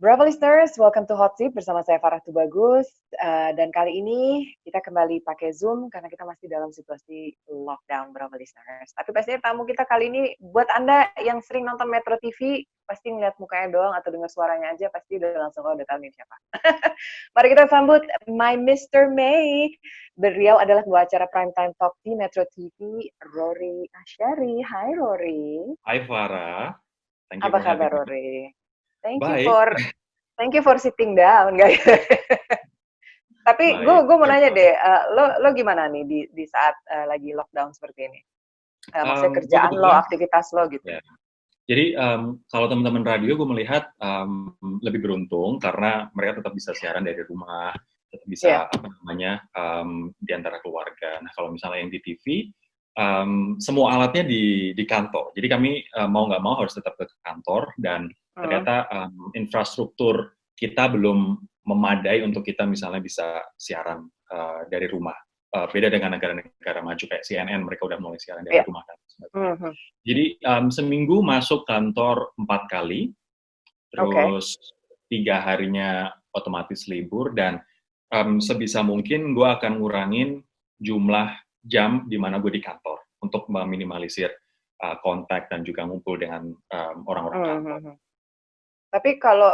Bravo listeners, welcome to Hot Seat bersama saya Farah Tubagus. Dan kali ini kita kembali pakai Zoom karena kita masih dalam situasi lockdown, Bravo listeners. Tapi pastinya tamu kita kali ini, buat Anda yang sering nonton Metro TV, pasti ngeliat mukanya doang atau dengar suaranya aja, pasti udah langsung udah tahu nih siapa. Mari kita sambut my Mr. May. Beliau adalah pembawa acara Primetime Talk di Metro TV, Rory Asyari. Hai Rory. Hai Farah. Apa kabar Rory? Baik. Thank you for sitting down, guys. Tapi gue mau nanya deh, lo gimana nih di saat lagi lockdown seperti ini? Maksudnya kerjaan lo, aktivitas lo gitu. Ya. Jadi kalau teman-teman radio, gue melihat lebih beruntung karena mereka tetap bisa siaran dari rumah, tetap bisa di antara keluarga. Nah kalau misalnya yang di TV, semua alatnya di kantor. Jadi kami mau nggak mau harus tetap ke kantor dan ternyata infrastruktur kita belum memadai untuk kita misalnya bisa siaran dari rumah. Beda dengan negara-negara maju kayak CNN, mereka udah mulai siaran dari rumah kan. Jadi seminggu masuk kantor 4 kali, terus 3 harinya otomatis libur dan sebisa mungkin gue akan ngurangin jumlah jam di mana gue di kantor untuk meminimalisir kontak dan juga ngumpul dengan orang-orang kantor. Tapi kalau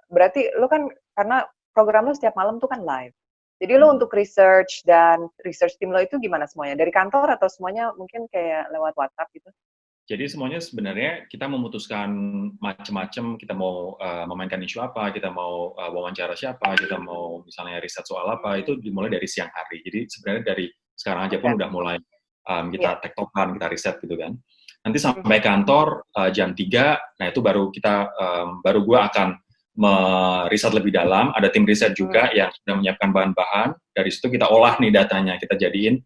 berarti lo kan karena program lo setiap malam tuh kan live. Jadi lo untuk research dan research tim lo itu gimana semuanya? Dari kantor atau semuanya mungkin kayak lewat WhatsApp gitu? Jadi semuanya sebenarnya kita memutuskan macam-macam, kita mau memainkan isu apa, kita mau wawancara siapa, kita mau misalnya riset soal apa, itu dimulai dari siang hari. Jadi sebenarnya dari sekarang aja pun udah mulai kita tektokan, kita riset gitu kan. Nanti sampai kantor jam 3, nah itu baru gue akan meriset lebih dalam, ada tim riset juga yang sudah menyiapkan bahan-bahan, dari situ kita olah nih datanya, kita jadiin,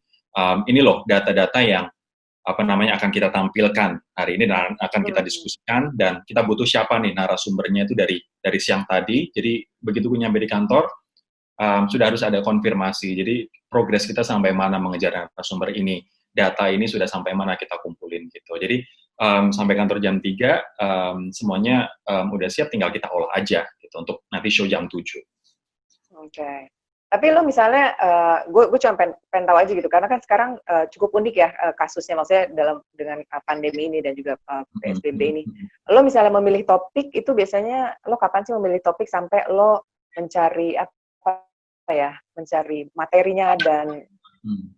ini loh data-data yang akan kita tampilkan hari ini dan akan kita diskusikan, dan kita butuh siapa nih narasumbernya itu dari siang tadi, jadi begitu gue nyampe di kantor, sudah harus ada konfirmasi, jadi progres kita sampai mana mengejar narasumber ini, data ini sudah sampai mana kita kumpulin gitu. Jadi sampai kantor jam 3 semuanya udah siap, tinggal kita olah aja gitu untuk nanti show jam 7. Oke. Tapi lo misalnya, gue cuma pengen tahu aja gitu, karena kan sekarang cukup unik ya kasusnya, maksudnya dengan pandemi ini dan juga PSBB ini. Lo misalnya memilih topik itu biasanya lo kapan sih memilih topik sampai lo mencari mencari materinya dan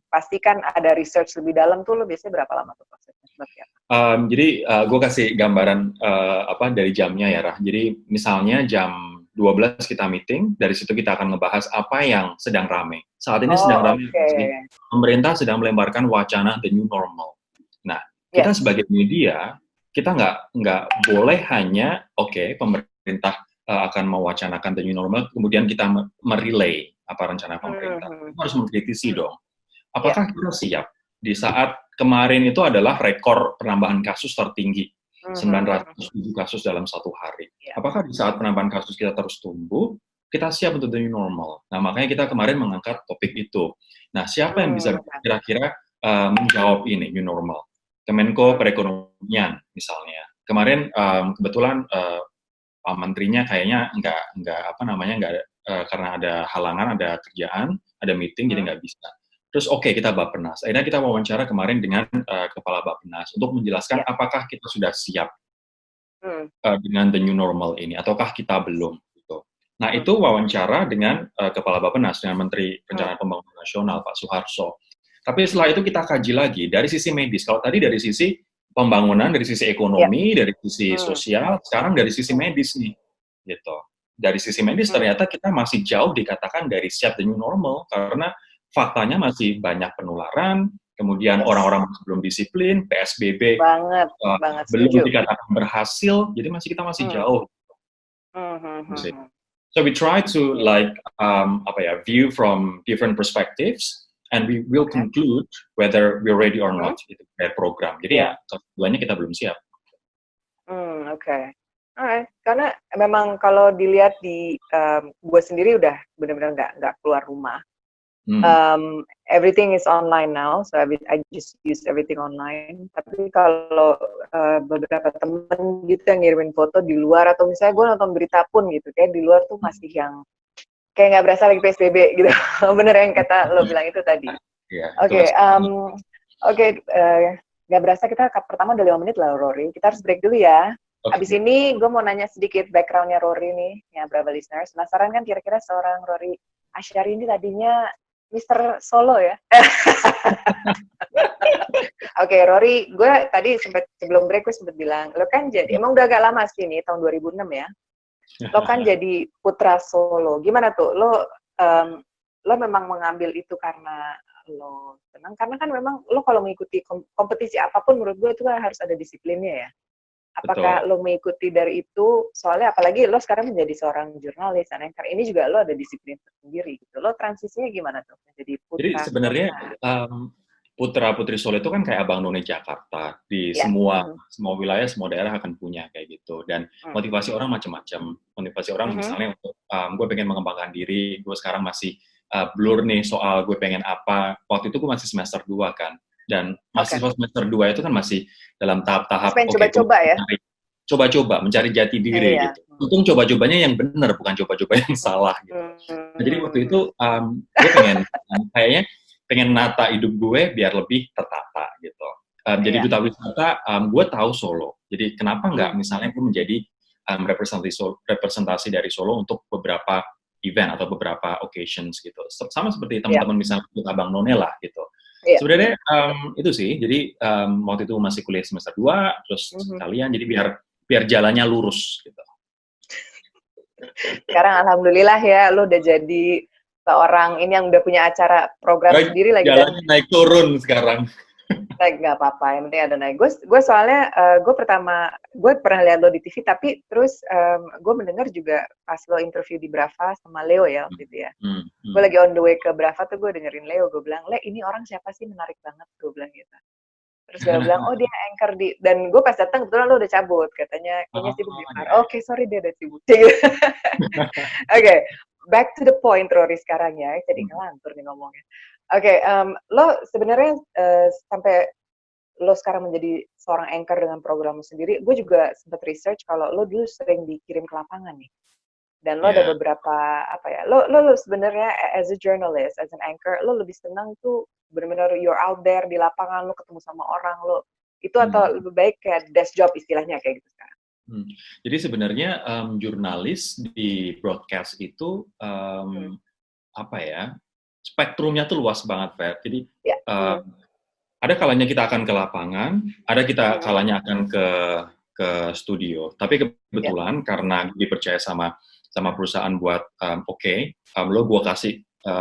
pastikan ada research lebih dalam tuh lo biasanya berapa lama tuh prosesnya? Jadi gue kasih gambaran dari jamnya ya, Rah. Jadi misalnya jam 12 kita meeting, dari situ kita akan ngebahas apa yang sedang rame. Saat ini sedang rame, pemerintah sedang melemparkan wacana the new normal. Nah, kita sebagai media, kita nggak boleh hanya, pemerintah akan mewacanakan the new normal, kemudian kita merelay apa rencana pemerintah. Kita harus mengkritisi dong. Apakah kita siap? Di saat kemarin itu adalah rekor penambahan kasus tertinggi, 907 kasus dalam 1 hari. Apakah di saat penambahan kasus kita terus tumbuh, kita siap untuk the new normal? Nah, makanya kita kemarin mengangkat topik itu. Nah, siapa yang bisa kira-kira menjawab ini, new normal? Kemenko Perekonomian, misalnya. Kemarin kebetulan Pak Menterinya kayaknya karena ada halangan, ada kerjaan, ada meeting, jadi nggak bisa. Terus kita Bappenas. Akhirnya kita wawancara kemarin dengan Kepala Bappenas untuk menjelaskan apakah kita sudah siap dengan the new normal ini, ataukah kita belum. Gitu. Nah itu wawancara dengan Kepala Bappenas, dengan Menteri Perencanaan Pembangunan Nasional, Pak Suharso. Tapi setelah itu kita kaji lagi dari sisi medis. Kalau tadi dari sisi pembangunan, dari sisi ekonomi, dari sisi sosial, sekarang dari sisi medis nih. Gitu. Dari sisi medis ternyata kita masih jauh dikatakan dari siap the new normal, karena faktanya masih banyak penularan, kemudian orang-orang masih belum disiplin, PSBB belum dikatakan berhasil, jadi kita masih jauh. So we try to view from different perspectives, and we will conclude whether we're ready or not itu dari program. Jadi keduanya kita belum siap. Alright, karena memang kalau dilihat di gue sendiri udah benar-benar nggak keluar rumah. Everything is online now, so I just use everything online. Tapi kalau beberapa temen gitu yang ngirimin foto di luar, atau misalnya gue nonton berita pun gitu, kayak di luar tuh masih yang kayak nggak berasa lagi PSBB gitu. Bener yang kata lo bilang itu tadi. Iya, itu Oke, aspeknya. nggak berasa kita pertama udah 5 menit lah, Rory. Kita harus break dulu ya. Abis Oke. ini gue mau nanya sedikit background-nya Rory nih, ya Brava listeners. Penasaran kan kira-kira seorang Rory Asyari ini tadinya Mr. Solo ya? Oke, Rory, gue tadi sebelum break gue sempet bilang, lo kan jadi, emang udah agak lama sih nih, tahun 2006 ya, lo kan jadi putra Solo. Gimana tuh? Lo memang mengambil itu karena lo senang, karena kan memang lo kalau mengikuti kompetisi apapun menurut gue itu kan harus ada disiplinnya ya. Apakah Betul. lo mengikuti dari itu, soalnya apalagi lo sekarang menjadi seorang jurnalis, anchor, ini juga lo ada disiplin sendiri gitu. Lo transisinya gimana tuh menjadi Jadi putra sebenarnya kota? Putra Putri Solo itu kan kayak Abang None Jakarta. Di Ya. semua wilayah, semua daerah akan punya kayak gitu. Dan Hmm. motivasi orang macam-macam. Motivasi orang misalnya untuk gue pengen mengembangkan diri, gue sekarang masih blur nih soal gue pengen apa. Waktu itu gue masih semester 2 kan. Dan Oke. mahasiswa semester 2 itu kan masih dalam Masih tahap-tahap, pengen oke, gue coba-coba ya? coba-coba, mencari jati diri Iya. gitu. Untung coba-cobanya yang benar, bukan coba-coba yang salah gitu. Nah, jadi waktu itu gue kayaknya pengen nata hidup gue biar lebih tertata gitu. Jadi Iya. duta wisata, gue tahu Solo. Jadi kenapa nggak misalnya gue menjadi representasi dari Solo untuk beberapa event atau beberapa occasions gitu. Sama seperti Iya. teman-teman misalnya Abang None lah gitu. Iya. Sebenarnya itu sih. Jadi waktu itu masih kuliah semester 2, terus sekalian jadi biar jalannya lurus gitu. Sekarang alhamdulillah ya, lo udah jadi seorang ini yang udah punya acara program sendiri lagi, dan Jalannya naik turun sekarang. naik nggak apa-apa, yang penting ada naik. Gue soalnya gue pernah lihat lo di TV, tapi terus gue mendengar juga pas lo interview di Brava sama Leo ya waktu itu ya. Gue lagi on the way ke Brava tuh gue dengerin Leo, gue bilang, Le, ini orang siapa sih, menarik banget, gue bilang gitu. Terus dia bilang, oh dia anchor di, dan gue pas datang kebetulan lo udah cabut, katanya kayaknya sibuk di Ya, Par. Oke, sorry dia udah sibuk. Oke, back to the point Rory sekarang ya, jadi ngelantur nih ngomongnya. Oke, lo sebenarnya sampai lo sekarang menjadi seorang anchor dengan programmu sendiri, gue juga sempat research kalau lo dulu sering dikirim ke lapangan nih. Dan lo ada ya. beberapa lo sebenarnya as a journalist, as an anchor, lo lebih senang tuh benar-benar you're out there di lapangan, lo ketemu sama orang lo itu, atau lebih baik kayak desk job istilahnya kayak gitu sekarang? Jadi sebenarnya jurnalis di broadcast itu apa ya, spektrumnya tuh luas banget, Fer. Jadi ada kalanya kita akan ke lapangan, ada kalanya akan ke studio. Tapi kebetulan karena dipercaya sama perusahaan buat lo gue kasih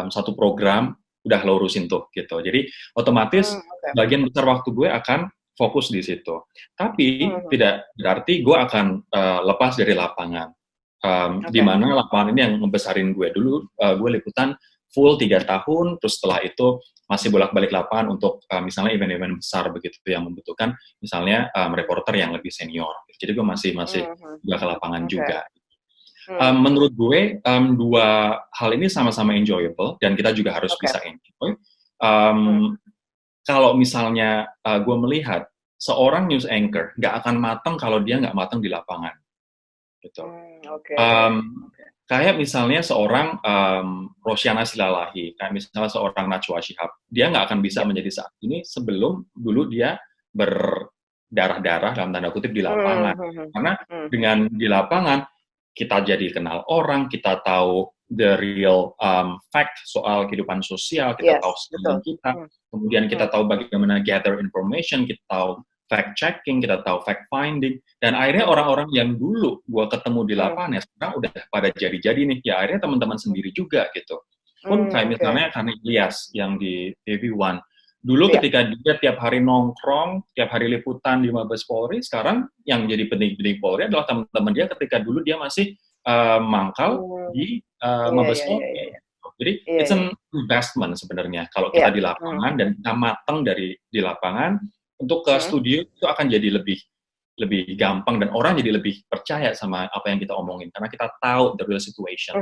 satu program, udah lo urusin tuh gitu. Jadi otomatis bagian besar waktu gue akan fokus di situ. Tapi tidak berarti gue akan lepas dari lapangan. Di mana lapangan ini yang ngebesarin gue. Dulu gue liputan full 3 tahun, terus setelah itu masih bolak-balik lapangan untuk misalnya event-event besar begitu yang membutuhkan misalnya reporter yang lebih senior. Jadi gue masih juga ke lapangan juga. Menurut gue dua hal ini sama-sama enjoyable dan kita juga harus bisa enjoy. Kalau misalnya gue melihat seorang news anchor nggak akan matang kalau dia nggak matang di lapangan, gitu. Kayak misalnya seorang Rosyana Silalahi, kayak misalnya seorang Najwa Shihab, dia nggak akan bisa menjadi saat ini sebelum dulu dia berdarah-darah dalam tanda kutip di lapangan. Karena dengan di lapangan kita jadi kenal orang, kita tahu the real fact soal kehidupan sosial, kita tahu sekeliling kita, kemudian kita tahu bagaimana gather information, kita tahu fact checking, kita tahu fact finding, dan akhirnya orang-orang yang dulu gua ketemu di lapangan ya sekarang udah pada jadi-jadi nih, ya akhirnya teman-teman sendiri juga gitu. Pun kayak misalnya Kani Ilyas yang di TV One, dulu ketika dia tiap hari nongkrong, tiap hari liputan di Mabes Polri, sekarang yang jadi penting-penting Polri adalah teman-teman dia ketika dulu dia masih mangkal di Mabes Polri. Jadi it's an investment sebenarnya kalau kita di lapangan dan kita matang di lapangan. Untuk ke studio itu akan jadi lebih gampang dan orang jadi lebih percaya sama apa yang kita omongin karena kita tahu the real situation.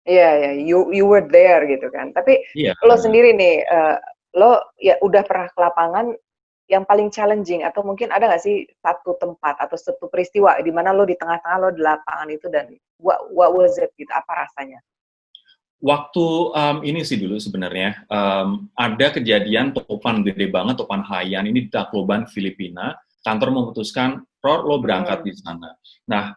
Iya, you were there gitu kan. Tapi lo sendiri nih, lo ya udah pernah ke lapangan, yang paling challenging atau mungkin ada nggak sih satu tempat atau satu peristiwa di mana lo di tengah-tengah lo di lapangan itu dan what was it gitu, apa rasanya? Waktu ini sih dulu sebenarnya ada kejadian topan gede banget, topan Haiyan ini di Tacloban, Filipina. Kantor memutuskan, lo berangkat di sana. Nah,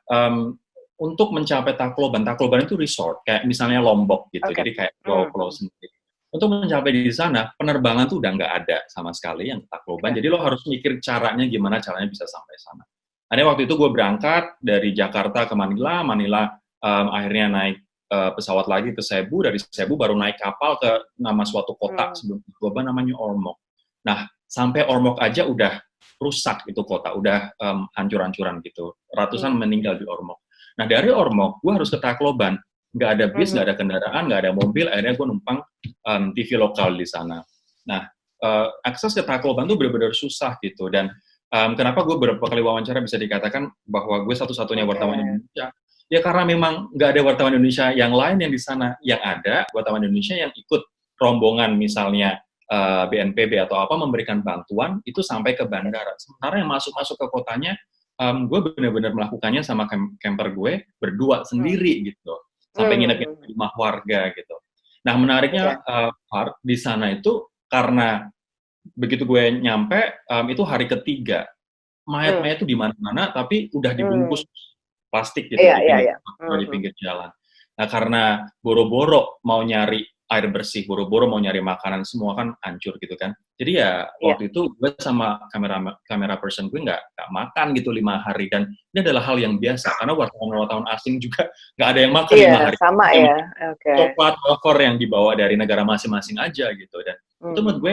untuk mencapai Tacloban itu resort, kayak misalnya Lombok gitu, jadi kayak pulau sendiri. Untuk mencapai di sana, penerbangan tuh udah nggak ada sama sekali yang ke Tacloban, jadi lo harus mikir caranya gimana caranya bisa sampai sana. Ada waktu itu gue berangkat dari Jakarta ke Manila, akhirnya naik pesawat lagi ke Cebu, dari Cebu baru naik kapal ke nama suatu kota sebelum Tacloban namanya Ormoc. Nah, sampai Ormoc aja udah rusak itu kota, udah hancur-hancuran gitu. Ratusan meninggal di Ormoc. Nah, dari Ormoc, gue harus ke Tacloban. Nggak ada bis, nggak ada kendaraan, nggak ada mobil, akhirnya gue numpang TV lokal di sana. Nah, akses ke Tacloban tuh benar-benar susah gitu. Dan kenapa gue beberapa kali wawancara bisa dikatakan bahwa gue satu-satunya wartawan Indonesia, ya karena memang nggak ada wartawan Indonesia yang lain yang di sana. Yang ada wartawan Indonesia yang ikut rombongan misalnya BNPB atau apa memberikan bantuan itu sampai ke bandara. Sementara yang masuk-masuk ke kotanya, gue benar-benar melakukannya sama camper gue berdua sendiri gitu. Sampai nginep di rumah warga gitu. Nah menariknya di sana itu karena begitu gue nyampe itu hari ketiga, mayat-mayat itu di mana-mana tapi udah dibungkus plastik gitu di pinggir jalan. Nah karena boro-boro mau nyari air bersih, boro-boro mau nyari makanan, semua kan hancur gitu kan. Jadi ya waktu itu gue sama kamera person gue nggak makan gitu 5 hari, dan ini adalah hal yang biasa karena wartawan asing juga nggak ada yang makan 5 hari. Sama ya. Coklat wafer yang dibawa dari negara masing-masing aja gitu, dan itu menurut gue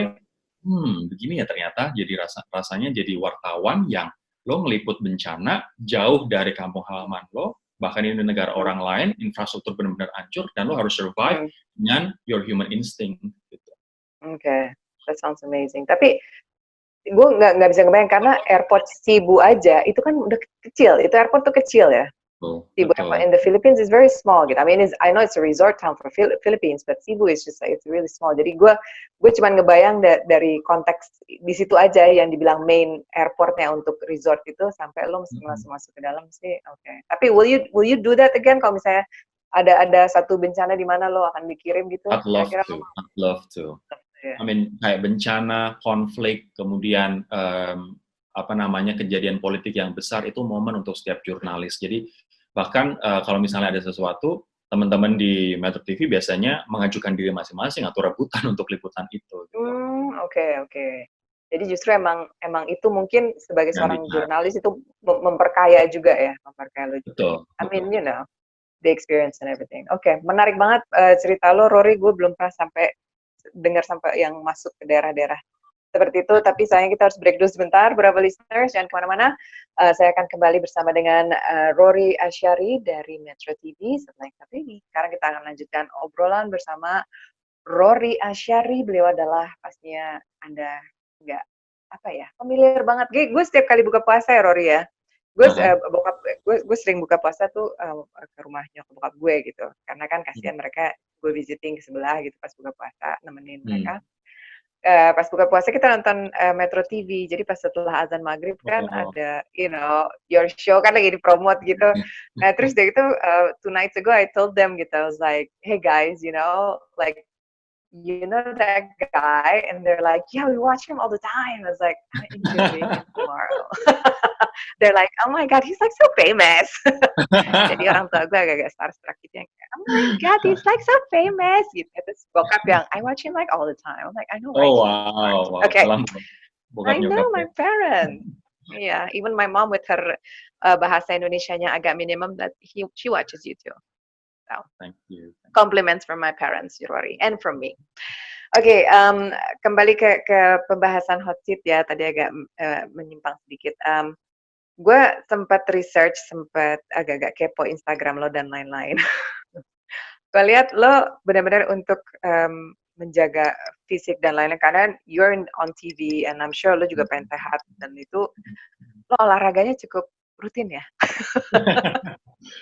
begini ya ternyata jadi rasanya jadi wartawan yang lo ngeliput bencana jauh dari kampung halaman lo, bahkan ini negara orang lain, infrastruktur benar-benar hancur, dan lo harus survive dengan your human instinct gitu. That sounds amazing. Tapi gue nggak bisa ngebayang karena airport Cebu aja itu kan udah kecil, itu airport tuh kecil ya. Cebu in the Philippines is very small gitu. I mean, I know it's a resort town for Philippines, but Cebu is just like it's really small. Jadi gue cuma ngebayang dari konteks di situ aja yang dibilang main airportnya untuk resort itu sampai lo mesti masuk ke dalam sih. Tapi will you do that again kalau misalnya ada satu bencana di mana lo akan dikirim gitu? I'd love to. I mean, kayak bencana, konflik, kemudian kejadian politik yang besar itu momen untuk setiap jurnalis. Jadi bahkan kalau misalnya ada sesuatu, teman-teman di Metro TV biasanya mengajukan diri masing-masing atau rebutan untuk liputan itu. Gitu. Oke. Jadi justru emang itu mungkin sebagai seorang jurnalis itu memperkaya juga ya, memperkaya lo juga. Betul. I mean, you know, the experience and everything. Menarik banget cerita lo, Rory. Gue belum pernah dengar sampai yang masuk ke daerah-daerah seperti itu, tapi sayang kita harus break dulu sebentar. Beberapa listeners, jangan kemana-mana. Saya akan kembali bersama dengan Rory Asyari dari Metro TV setelah yang satu ini. Sekarang kita akan lanjutkan obrolan bersama Rory Asyari. Beliau adalah pastinya Anda nggak familiar banget. Gue setiap kali buka puasa ya Rory ya. Gue sering buka puasa tuh ke rumah nyokap bokap gue gitu, karena kan kasihan mereka, gue visiting ke sebelah gitu pas buka puasa, nemenin mereka. Pas buka puasa kita nonton Metro TV, jadi pas setelah azan maghrib kan ada, you know, your show kan lagi dipromot gitu. Terus dari itu 2 nights ago I told them gitu, I was like, hey guys, you know, like, you know that guy? And they're like, yeah, we watch him all the time. I was like, I enjoy seeing him tomorrow. They're like, oh my God, he's like so famous. Jadi orang tua gue agak starstruck gitu yang kayak, oh my God, he's like so famous. Gitu. Terus bokap yang, I watch him like all the time. I'm like, I know. Wow. Okay. I know my parents. Yeah, even my mom with her bahasa Indonesianya agak minimum, that she watches you too. So, thank you. Compliments from my parents, Rory, and from me. Kembali ke pembahasan hot seat ya, tadi agak menyimpang sedikit. Gue sempat research, sempat agak-agak kepo Instagram lo dan lain-lain. Gue lihat lo benar-benar untuk menjaga fisik dan lain-lain, karena you're on TV, and I'm sure lo juga pengen sehat, dan itu lo olahraganya cukup rutin ya.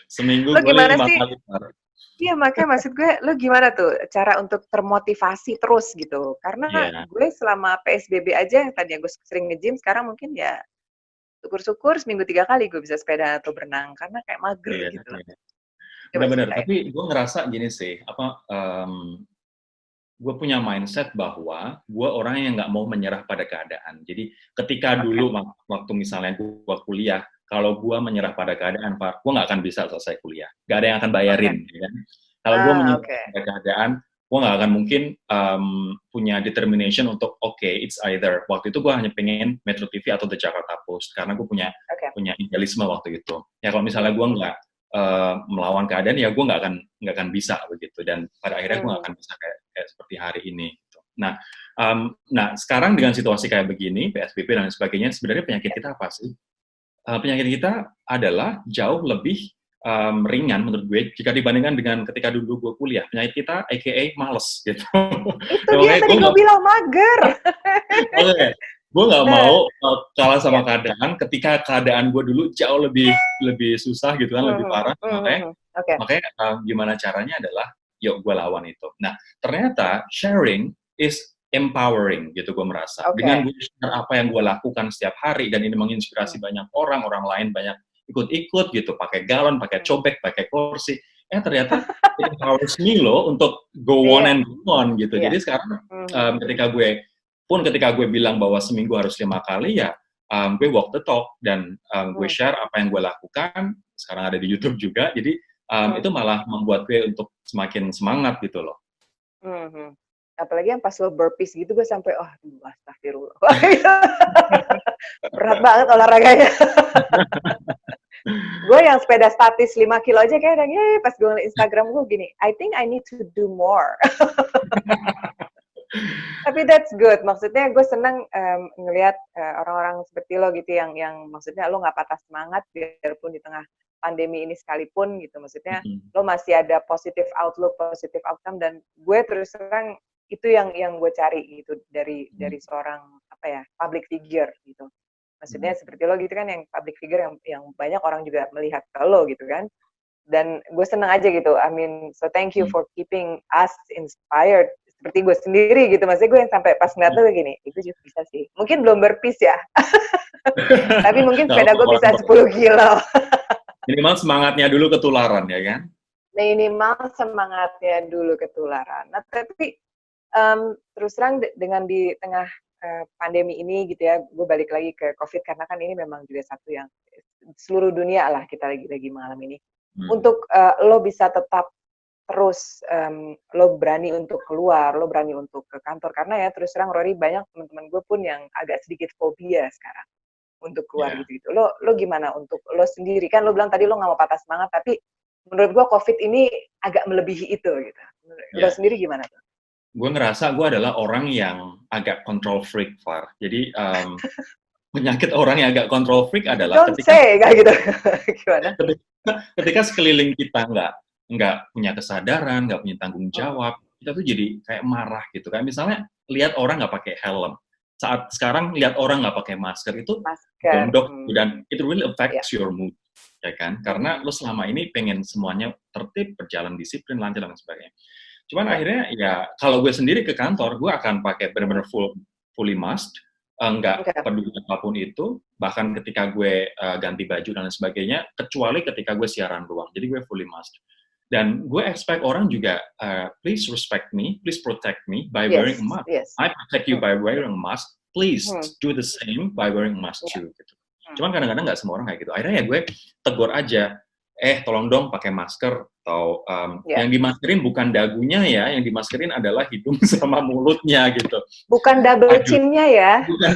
Seminggu lo gimana sih? 5 kali. Iya, makanya maksud gue, lu gimana tuh cara untuk termotivasi terus gitu? Karena Iya, gue selama PSBB aja yang tadinya gue sering nge-gym, sekarang mungkin ya syukur-syukur seminggu 3 kali gue bisa sepeda atau berenang, karena kayak mager iya, gitu loh. iya. Coba Benar-benar. ceritain. Tapi gue ngerasa gini sih, gue punya mindset bahwa gue orang yang nggak mau menyerah pada keadaan. Jadi ketika Oke. dulu waktu misalnya gue kuliah, kalau gue menyerah pada keadaan, Pak, gue nggak akan bisa selesai kuliah. Nggak ada yang akan Oke. bayarin. Ya kan? Kalau gue menyerah Oke. pada keadaan, gue nggak akan mungkin punya determination untuk it's either. Waktu itu gue hanya pengen Metro TV atau The Jakarta Post karena gue punya Oke. punya idealisme waktu itu. Ya kalau misalnya gue Mhm. nggak melawan keadaan, ya gue nggak akan bisa begitu. Dan pada akhirnya gue nggak Mhm. akan bisa kayak seperti hari ini. Gitu. Nah, sekarang dengan situasi kayak begini, PSBB dan sebagainya, sebenarnya penyakit kita apa sih? Penyakit kita adalah jauh lebih ringan menurut gue jika dibandingkan dengan ketika dulu gue kuliah. Penyakit kita, aka males gitu. Itu Nah, dia makanya tadi gue gue nggak, bilang mager. oke, gue nggak Nah, mau kalah sama ya. keadaan. Ketika keadaan gue dulu jauh lebih lebih susah gitu kan, lebih Mhm. parah. Makanya Mhm. Oke. makanya gimana caranya adalah yuk gue lawan itu. Nah, ternyata sharing is empowering gitu gue merasa. Dengan Oke. gue share apa yang gue lakukan setiap hari dan ini menginspirasi Hmm. banyak orang, orang lain banyak ikut-ikut gitu, pakai galon, pakai Hmm. cobek, pakai kursi. Ternyata it empowers me loh untuk go on Iya. and go on gitu. Iya. Jadi sekarang Mhm. ketika gue bilang bahwa seminggu harus 5 kali ya, gue walk the talk dan gue Hmm. share apa yang gue lakukan. Sekarang ada di YouTube juga. Jadi Hmm. itu malah membuat gue untuk semakin semangat gitu loh. Mhm. Apalagi yang pas lo burpees gitu gue sampai, oh, astagfirullah. Berat banget olahraganya. Gue yang sepeda statis 5 kilo aja kayak udah, pas gue ngeliat Instagram gue gini, I think I need to do more. Tapi that's good. Maksudnya gue seneng ngelihat orang-orang seperti lo gitu yang maksudnya lo nggak patah semangat biarpun di tengah pandemi ini sekalipun gitu. Maksudnya lo masih ada positive outlook, positive outcome dan gue terus terang itu yang gue cari gitu dari seorang apa ya public figure gitu. Maksudnya seperti lo gitu kan yang public figure yang banyak orang juga melihat ke lo gitu kan. Dan gue seneng aja gitu. I mean, so thank you for keeping us inspired. Seperti gue sendiri gitu. Maksudnya gue yang sampai pas ngeliat lo gini, itu juga bisa sih. Mungkin belum berpis ya, tapi mungkin Nggak sepeda gue apa-apa, bisa 10 kilo. minimal semangatnya dulu ketularan ya kan. Minimal semangatnya dulu ketularan. Nah, tapi terus terang dengan di tengah pandemi ini gitu ya, gue balik lagi ke COVID karena kan ini memang juga satu yang seluruh dunia lah kita lagi mengalami ini. Untuk lo bisa tetap terus lo berani untuk keluar, lo berani untuk ke kantor karena ya terus terang Rory banyak teman-teman gue pun yang agak sedikit fobia sekarang untuk keluar Ya, gitu-gitu. Lo gimana untuk lo sendiri kan lo bilang tadi lo nggak mau patah semangat tapi menurut gue COVID ini agak melebihi itu gitu. Lo ya. sendiri gimana tuh? Gue ngerasa gue adalah orang yang agak control freak, Far. Jadi penyakit orang yang agak control freak adalah Don't say kayak gitu. Gimana? ketika sekeliling kita nggak punya kesadaran, nggak punya tanggung Hmm. jawab, kita tuh jadi kayak marah gitu. Kayak misalnya lihat orang nggak pakai helm. Saat sekarang lihat orang nggak pakai masker itu Masker. gondok dan it really Ya. affects your mood, ya kan? Karena lo selama ini pengen semuanya tertib, berjalan disiplin, lancar dan sebagainya. Cuman Ya. akhirnya ya kalau gue sendiri ke kantor, gue akan pakai benar-benar fully mask, nggak Oke. peduli apapun itu, bahkan ketika gue ganti baju dan lain sebagainya, kecuali ketika gue siaran doang. Jadi gue fully mask. Dan gue expect orang juga, please respect me, please protect me by wearing a Yes. mask. Yes. I protect you by wearing a mask, please do the same by wearing a mask Ya. too. Gitu. Cuman kadang-kadang nggak semua orang kayak gitu. Akhirnya ya gue tegur aja, tolong dong pakai masker, atau Ya. yang dimaskerin bukan dagunya ya, yang dimaskerin adalah hidung sama mulutnya gitu. Bukan double Aduh, chin-nya ya. bukan,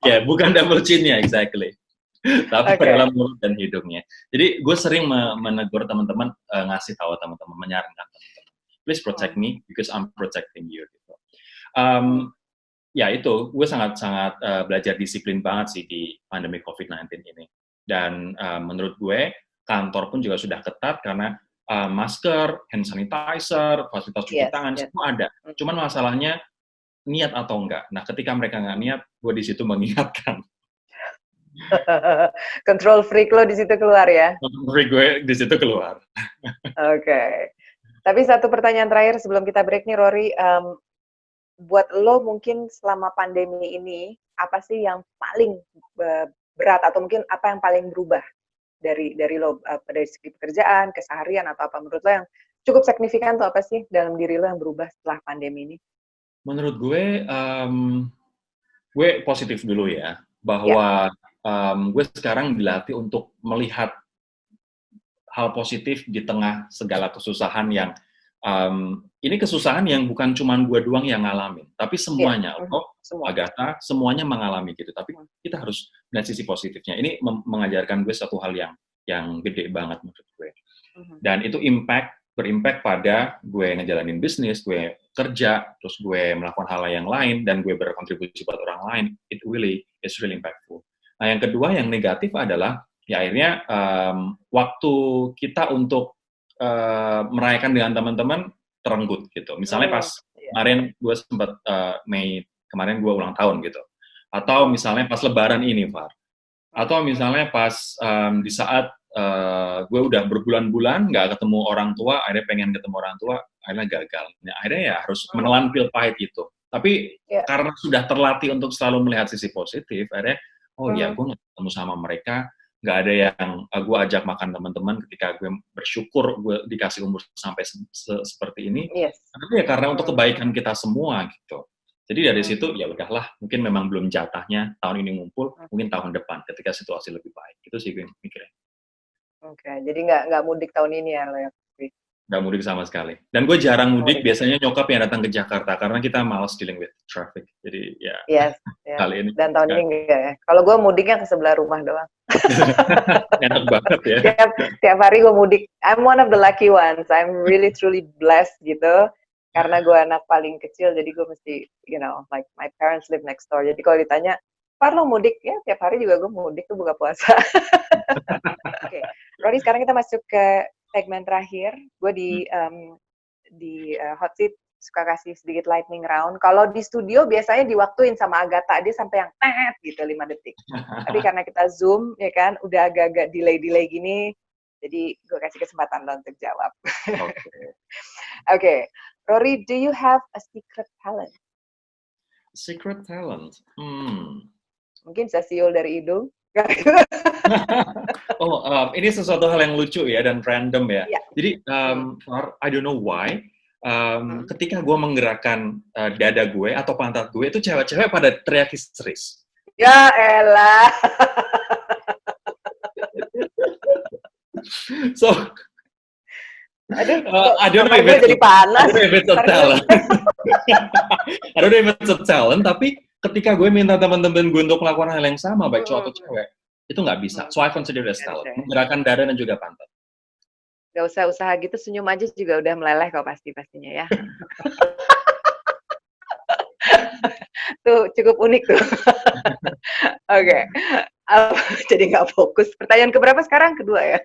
ya bukan double chin-nya, exactly. Tapi Oke. adalah mulut dan hidungnya. Jadi gue sering menegur teman-teman, ngasih tahu teman-teman, menyarankan teman-teman, please protect me because I'm protecting you. Gitu. Ya itu, gue sangat-sangat belajar disiplin banget sih di pandemi COVID-19 ini. Dan menurut gue, kantor pun juga sudah ketat karena masker, hand sanitizer, fasilitas cuci Yes. tangan, Yes. semua ada. Cuman masalahnya niat atau enggak. Nah, ketika mereka nggak niat, gue di situ mengingatkan. Control freak lo di situ keluar ya. Freak gue di situ keluar. Oke. Tapi satu pertanyaan terakhir sebelum kita break nih, Rory. Buat lo mungkin selama pandemi ini, apa sih yang paling berat atau mungkin apa yang paling berubah dari lo dari segi pekerjaan, keseharian atau apa menurut lo yang cukup signifikan tuh apa sih dalam diri lo yang berubah setelah pandemi ini? Menurut gue positif dulu ya, bahwa gue sekarang dilatih untuk melihat hal positif di tengah segala kesusahan yang ini kesusahan yang bukan cuma gue doang yang ngalamin, tapi semuanya, Agatha, semuanya mengalami gitu. Tapi kita harus melihat sisi positifnya. Ini mengajarkan gue satu hal yang gede banget menurut gue. Dan itu berimpact pada gue ngejalanin bisnis, gue kerja, terus gue melakukan hal yang lain, dan gue berkontribusi buat orang lain. It's really impactful. Nah, yang kedua, yang negatif adalah ya akhirnya waktu kita untuk merayakan dengan teman-teman terenggut gitu. Misalnya pas kemarin gue sempat Mei kemarin gue ulang tahun gitu. Atau misalnya pas Lebaran ini, Far. Atau misalnya pas di saat gue udah berbulan-bulan nggak ketemu orang tua, akhirnya pengen ketemu orang tua, akhirnya gagal. Nah, akhirnya ya harus menelan pil pahit itu. Tapi karena sudah terlatih untuk selalu melihat sisi positif, akhirnya oh ya gue nggak ketemu sama mereka, nggak ada yang gue ajak makan teman-teman ketika gue bersyukur gue dikasih umur sampai seperti ini. Tapi ya karena untuk kebaikan kita semua gitu. Jadi dari situ ya udahlah, mungkin memang belum jatahnya tahun ini ngumpul, mungkin tahun depan ketika situasi lebih baik. Itu sih gue mikirnya. Oke, jadi nggak mudik tahun ini ya lo ya? Nggak mudik sama sekali. Dan gue jarang mudik, biasanya nyokap yang datang ke Jakarta, karena kita malas dealing with traffic. Jadi ya, kali ini. Dan tahun ini enggak ya. Kalau gue mudiknya ke sebelah rumah doang. Enak banget ya. Tiap hari gue mudik. I'm one of the lucky ones. I'm really truly blessed gitu. Karena gue anak paling kecil, jadi gue mesti, like my parents live next door. Jadi kalau ditanya, Par lo mudik? Ya tiap hari juga gue mudik tuh buka puasa. Oke, Rory, sekarang kita masuk ke segmen terakhir. Gue di hot seat suka kasih sedikit lightning round. Kalau di studio biasanya diwaktuin sama Agatha, dia sampai yang tet gitu 5 detik. Tapi karena kita Zoom, ya kan, udah agak-agak delay gini, jadi gue kasih kesempatan lo untuk jawab. Oke. Rory, do you have a secret talent? Secret talent? Mungkin bisa siul dari hidung. Ini sesuatu hal yang lucu ya dan random ya. Jadi, I don't know why, ketika gue menggerakkan dada gue atau pantat gue, itu cewek-cewek pada teriak histeris. Ya elah. So, I don't know if it's jadi panas. a talent. I don't know if it's a talent, tapi ketika gue minta teman-teman gue untuk melakukan hal yang sama, baik cowok atau cewek, itu nggak bisa. So I consider it as talent. Menggerakkan dada dan juga pantat. Gak usah usaha gitu, senyum aja juga udah meleleh kok pastinya ya. Tuh cukup unik tuh. Oke. Jadi nggak fokus. Pertanyaan keberapa sekarang? Kedua ya.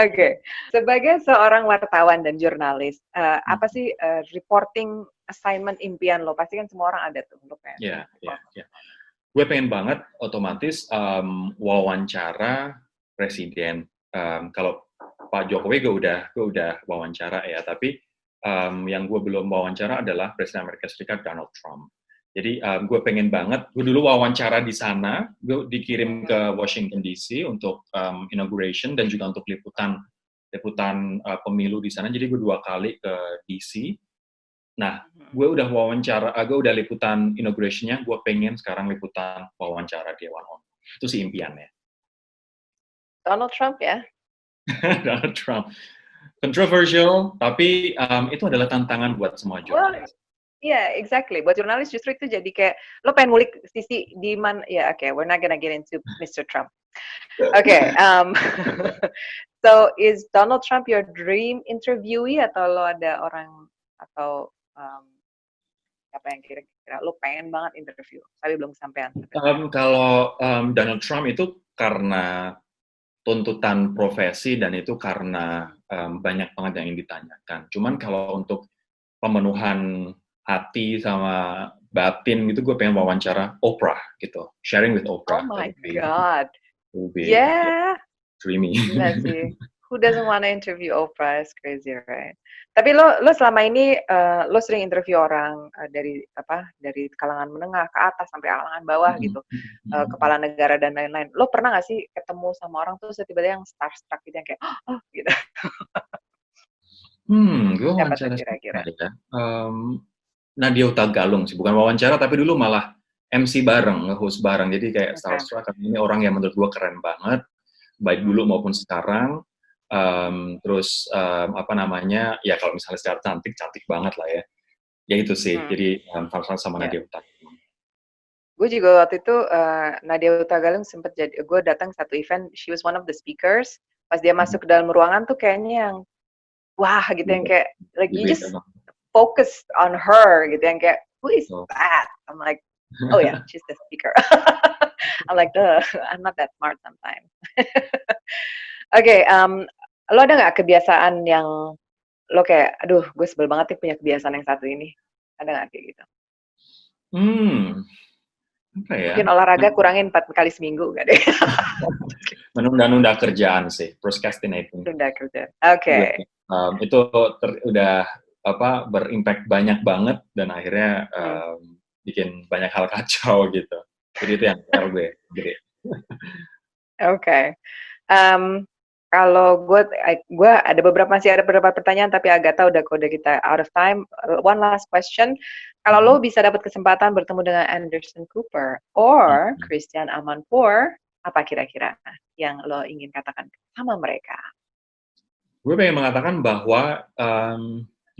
Oke. Sebagai seorang wartawan dan jurnalis, apa sih reporting assignment impian lo? Pasti kan semua orang ada tuh. Iya. Gue pengen banget otomatis wawancara presiden. Kalau Pak Jokowi gue udah wawancara ya, tapi yang gue belum wawancara adalah Presiden Amerika Serikat Donald Trump. Jadi gue pengen banget, gue dulu wawancara di sana, gue dikirim ke Washington DC untuk inauguration dan juga untuk liputan pemilu di sana. Jadi gue 2 kali ke DC. Nah, gue udah liputan inauguration-nya, gue pengen sekarang liputan wawancara dia one-on-one. Itu sih impiannya. Donald Trump ya? Donald Trump. Controversial, tapi itu adalah tantangan buat semua jurnalis. Yeah, exactly. Buat jurnalis justru itu jadi kayak, lo pengen ngulik sisi di mana, we're not gonna get into Mr. Trump. So, is Donald Trump your dream interviewee atau lo ada orang, atau apa yang kira-kira lo pengen banget interview, tapi belum kesampean? Kalau Donald Trump itu karena tuntutan profesi dan itu karena banyak banget yang ingin ditanyakan. Cuman kalau untuk pemenuhan hati sama batin gitu, gue pengen wawancara Oprah gitu, sharing with Oh Oprah. my That God. would be yeah, Yeah. dreamy. Gila sih. Who doesn't want to interview Oprah? It's crazy, right? Tapi lo selama ini lo sering interview orang dari kalangan menengah ke atas sampai kalangan bawah gitu, kepala negara dan lain-lain. Lo pernah nggak sih ketemu sama orang tuh tiba-tiba yang starstruck gitu yang kayak oh gitu. Gue Siapa tuh wawancara kira-kira? siapa ya? Nadia Utagalung sih, bukan wawancara tapi dulu malah MC bareng, nge-host bareng. Jadi kayak Okay. starstruck, karena ini orang yang menurut gue keren banget, baik dulu maupun sekarang. Terus apa namanya, ya kalau misalnya secara cantik banget lah ya. Ya itu sih, jadi starstruck sama Yeah. Nadia Utagalung. Gue juga waktu itu Nadia Utagalung sempet gue datang satu event, she was one of the speakers. Pas dia masuk ke dalam ruangan tuh kayaknya yang wah gitu yang kayak like you just focus on her gitu yang kayak who is that? I'm like oh yeah, she's the speaker. I'm like I'm not that smart sometimes. Okay, lo ada nggak kebiasaan yang lo kayak aduh gue sebel banget nih punya kebiasaan yang satu ini, ada nggak kayak gitu? Apa ya? Mungkin olahraga kurangin 4 kali seminggu nggak deh? Menunda-nunda kerjaan sih, procrastinating. Nunda kerja. Oke. Itu udah berimpact banyak banget dan akhirnya bikin banyak hal kacau gitu. Jadi itu yang RB gede. Oke. Kalau gue masih ada beberapa pertanyaan tapi Agatha udah kode kita out of time. One last question. Kalau lo bisa dapat kesempatan bertemu dengan Anderson Cooper or Christian Amanpour, apa kira-kira yang lo ingin katakan sama mereka? Gue pengen mengatakan bahwa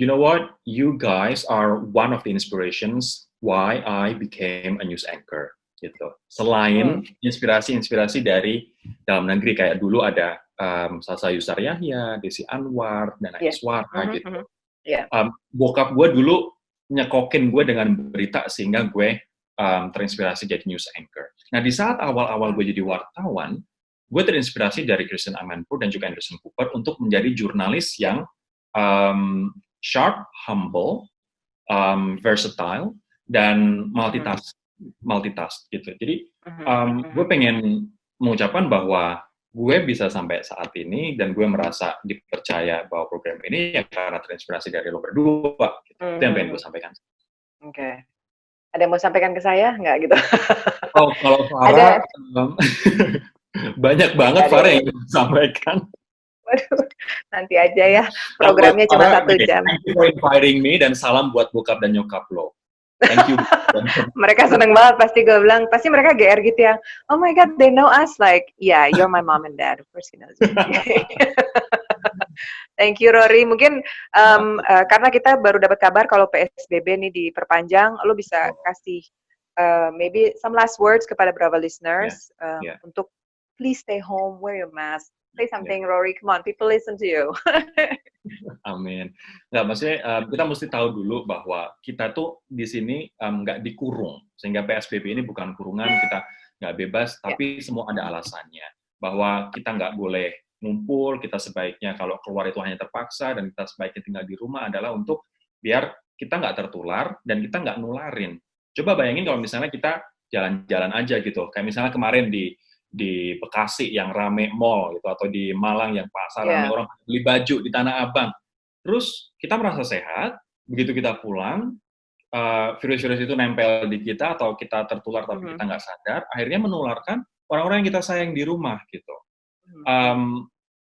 you know what, you guys are one of the inspirations why I became a news anchor gitu. Selain inspirasi-inspirasi dari dalam negeri kayak dulu ada Salsa Yusar Yahya, Desi Anwar, dan Aiswara gitu. Bokap gue dulu nyekokin gue dengan berita sehingga gue terinspirasi jadi news anchor. Nah di saat awal-awal gue jadi wartawan, gue terinspirasi dari Christian Amanpour dan juga Anderson Cooper untuk menjadi jurnalis yang sharp, humble, versatile, dan multitask gitu. Jadi gue pengen mengucapkan bahwa gue bisa sampai saat ini dan gue merasa dipercaya bahwa program ini ya karena terinspirasi dari lo berdua. Gitu. Itu yang pengen gue sampaikan. Oke. Ada yang mau sampaikan ke saya nggak gitu? Oh kalau Farah banyak banget Farah yang ingin sampaikan. Waduh, nanti aja ya. Programnya cuma 1 jam. Thank you for inviting me dan salam buat bokap dan nyokap lo. Thank you. Mereka seneng banget pasti mereka GR gitu ya. Oh my God, they know us like, yeah, you're my mom and dad. Of course he knows me. Thank you Rory. Mungkin karena kita baru dapat kabar kalau PSBB ini diperpanjang, lo bisa kasih maybe some last words kepada Brava listeners untuk please stay home, wear your mask. Say something, Rory. Come on, people listen to you. Amin. Nggak, maksudnya kita mesti tahu dulu bahwa kita tuh di sini nggak dikurung. Sehingga PSBB ini bukan kurungan, kita nggak bebas, tapi semua ada alasannya. Bahwa kita nggak boleh ngumpul, kita sebaiknya kalau keluar itu hanya terpaksa, dan kita sebaiknya tinggal di rumah adalah untuk biar kita nggak tertular, dan kita nggak nularin. Coba bayangin kalau misalnya kita jalan-jalan aja gitu. Kayak misalnya kemarin di Bekasi yang rame mall gitu, atau di Malang yang pasar rame orang beli baju di Tanah Abang. Terus kita merasa sehat, begitu kita pulang, virus-virus itu nempel di kita atau kita tertular tapi kita nggak sadar, akhirnya menularkan orang-orang yang kita sayang di rumah gitu.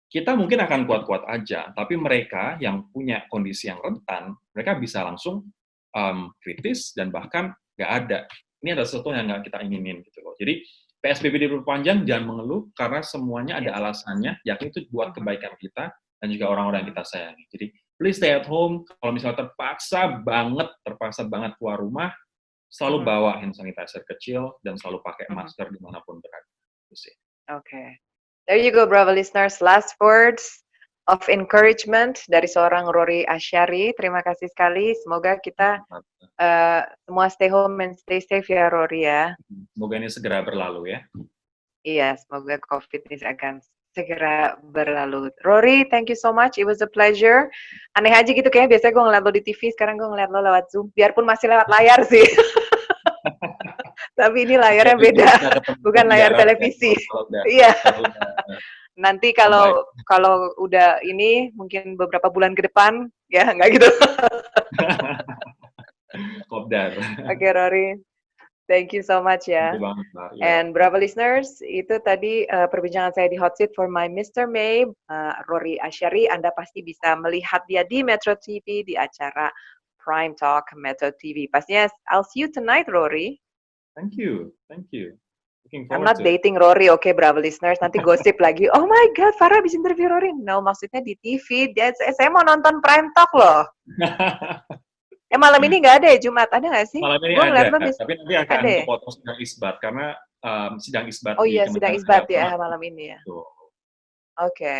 Kita mungkin akan kuat-kuat aja, tapi mereka yang punya kondisi yang rentan, mereka bisa langsung kritis dan bahkan nggak ada. Ini adalah sesuatu yang nggak kita inginin gitu loh. Jadi PSBB diperpanjang, jangan mengeluh, karena semuanya ada alasannya, yakni itu buat kebaikan kita, dan juga orang-orang yang kita sayangi. Jadi, please stay at home, kalau misalnya terpaksa banget keluar rumah, selalu bawa hand sanitizer kecil, dan selalu pakai masker dimanapun berada. Okay. There you go, Brava listeners. Last words of encouragement dari seorang Rory Asyari. Terima kasih sekali. Semoga kita semua stay home and stay safe ya, Rory ya. Semoga ini segera berlalu ya. Iya, semoga COVID ini akan segera berlalu. Rory, thank you so much. It was a pleasure. Aneh aja gitu kayaknya biasanya gue ngeliat lo di TV, sekarang gue ngeliat lo lewat Zoom. Biarpun masih lewat layar sih. Tapi ini layarnya Oke, beda, kita ketemu bukan di layar darat ya, televisi. kalau udah Iya. kalau udah Nanti membaik. kalau udah ini mungkin beberapa bulan ke depan, ya nggak gitu. Kopdar. Oke, Rory. Thank you so much Thank ya. you banget, Mbak. Ya, And Bravo listeners, itu tadi perbincangan saya di Hot Seat for my Mr. May, Rory Asyari. Anda pasti bisa melihat dia di Metro TV di acara Prime Talk Metro TV. Pastinya I'll see you tonight, Rory. thank you. Thank you. Looking I'm forward not to it. dating Rory, oke, Bravo listeners. Nanti gosip lagi. Oh my God, Farah habis interview Rory. No, maksudnya di TV. Saya mau nonton Prime Talk loh. Malam ini nggak ada ya, Jumat? Ada nggak sih? Malam ini Gue ngeliat ada, lo tapi nanti akan ada ya? kepotong sidang isbat karena sidang isbat Oh di iya, sidang Kementerian isbat Agama. ya malam ini ya. Tuh. Oke,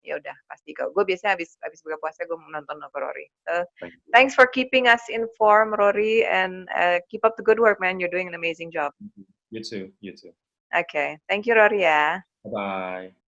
ya udah pasti kok. Gue biasanya habis buka puasa gue nonton Rory. Thank you. Thanks for keeping us informed, Rory, and keep up the good work, man. You're doing an amazing job. You too. You too. Okay, thank you, Rory ya. Bye-bye.